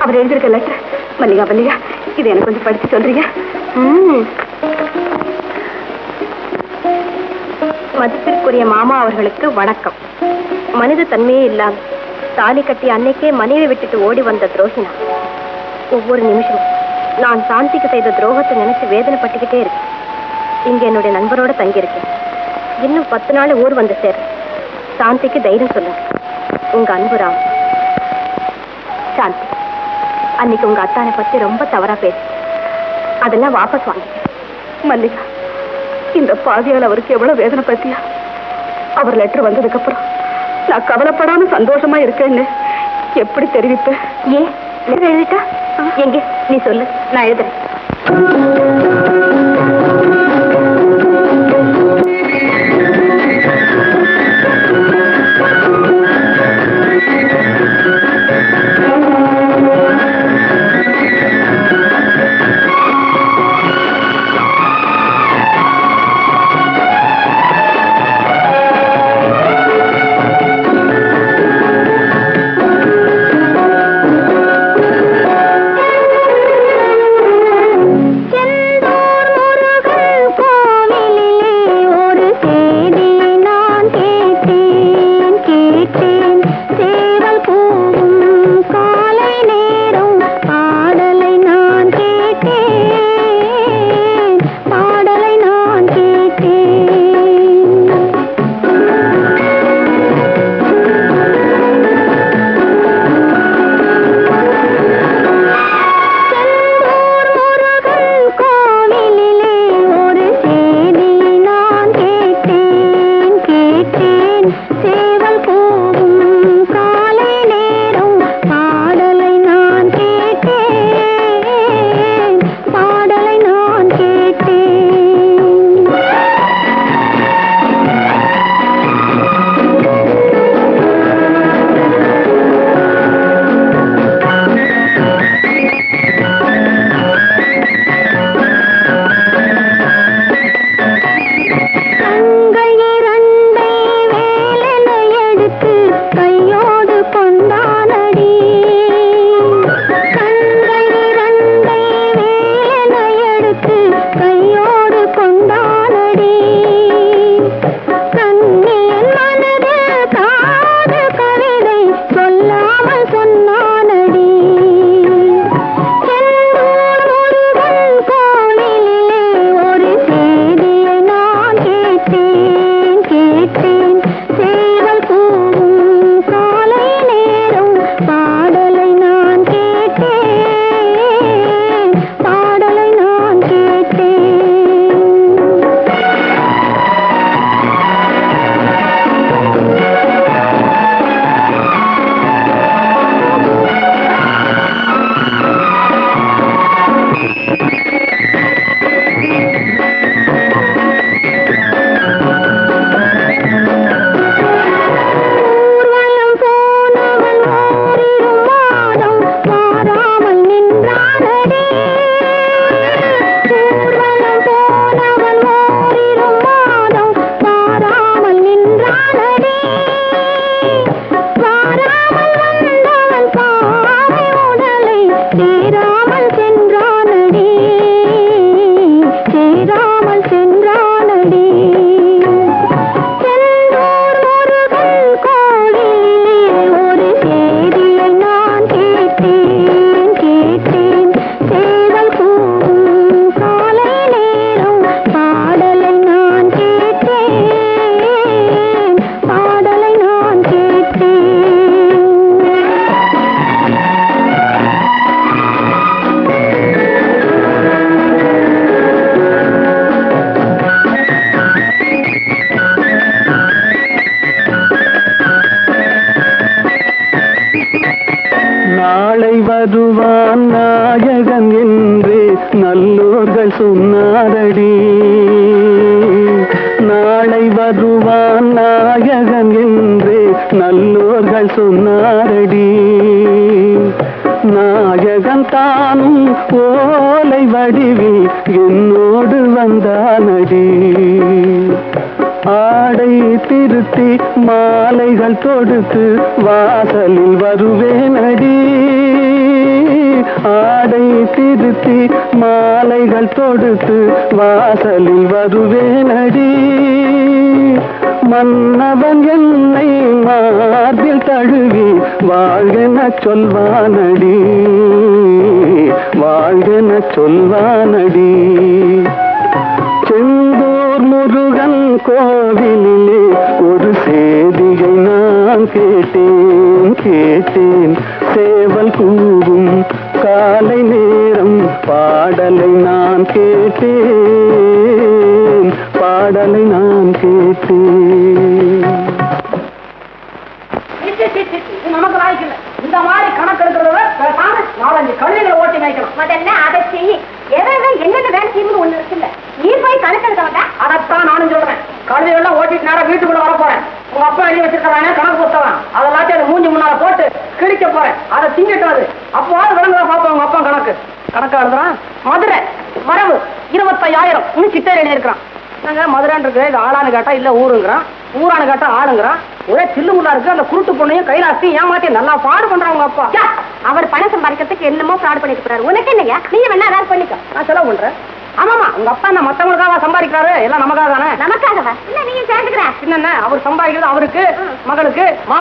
அவர் எழுதியிருக்க லெட்டர். மல்லிகா மல்லிகா, இது எனக்கு கொஞ்சம் படிச்சு சொல்றீங்க? மதிப்பிற்குரிய மாமா அவர்களுக்கு வணக்கம். மனித தன்மையே இல்லாம தாலி கட்டி அன்னைக்கே மனைவி விட்டுட்டு ஓடி வந்த துரோகினா. ஒவ்வொரு நிமிஷமும் நான் சாந்திக்கு செய்த துரோகத்தை நினைச்சு வேதனைப்பட்டுக்கிட்டே இருக்கேன். இங்க என்னுடைய நண்பரோட தங்கியிருக்கேன். இன்னும் 10 நாள் ஊர் வந்து சேர். சாந்திக்கு தைரியம் சொல்லுங்க. உங்க அன்பு ராம். சாந்தி, அன்னைக்கு உங்க அத்தானை பத்தி ரொம்ப தவறா பேசி அதெல்லாம் வாபஸ் வாங்கி. மல்லிகா, இந்த பாதியால் அவருக்கு எவ்வளவு வேதனை பத்தியா? அவர் லெட்டர் வந்ததுக்கு அப்புறம் நான் கவலைப்படாம சந்தோஷமா இருக்கேன்னு எப்படி தெரிவிப்பேன்? ஏன் லெட்டர் எழுதிட்டா? எங்க நீ சொல்லு, நான் எழுதுறேன். மாலைகள் தொடுத்து வாசலில் வருவேன் அடி. ஆடை திருத்தி மாலைகள் தொடுத்து வாசலில் வருவேனடி. மன்னவன் என்னை மார்பில் தழுவி வாழ்கென சொல்வானடி, வாழ்கென சொல்வானடி. செந்தூர் முருகன் கோவிலிலே ஒரு சேதியை நான் கேட்டேன் கேட்டேன். சேவல் கூவும் காலை நேரம் பாடலை நான் கேட்டேன், பாடலை நான் கேட்டேன். நமக்கு வாய்க்கல. இந்த மாதிரி கணக்கு எடுக்கிறத 4-5 கழுதைகளை ஓட்டி வைக்கணும். முதல்ல அதை செய்ய என்னென்ன வேலை செய்யணும்னு ஒண்ணு இருக்குல்ல. நீ போய் கணக்கு எடுக்க வேண்டாம். அதைத்தான் நானும் சொல்றேன். கழுதைகள்லாம் ஓட்டிட்டு நேரம் வீட்டுக்குள்ள வர போறேன். உங்க அப்பா எழுதி வச்சிருக்காங்க கணக்கு புத்தகம், அதெல்லாத்தையும் அந்த மூஞ்சி முன்னால போட்டு கிழிக்க போறேன். அதை திங்கிட்டு அது அப்போது விளங்குதா பாப்பா உங்க அப்பா கணக்கு. கணக்கா எழுதுறான். மதுரை வரவு 25,000 இன்னும் சிட்டை எழுதியிருக்கிறான். நாங்க மதுரைன்னு இருக்கு, இது ஆளான்னு கேட்டா இல்ல ஊருங்கிறான், ஊரானு கேட்டா ஆளுங்கிறான். ஒரே சில்லுமுள்ளா இருக்கு. அந்த குருட்டு பொண்ணையும் கைலாசத்தையும் ஏமாத்தி நல்லா பாடு பண்றான் உங்க அப்பா. அவர் பணம் சம்பாதிக்கிறதுக்கு என்னமோ ஃப்ராட் பண்ணிட்டு போறாரு. உனக்கு என்னையா, நீங்க வேணா ஏதாவது பண்ணிக்கோ. நான் செலவு பண்றேன். ஆமாமா, உங்க அப்பா என்ன மத்தவங்களுக்காக சம்பாதிக்கிறாரு, எல்லாம் நமக்காக தானே. நமக்காகவா? இல்ல நீங்க சேர்ந்துக்கிறேன். என்னென்ன அவர் சம்பாதிக்கிறது அவருக்கு மகளுக்கு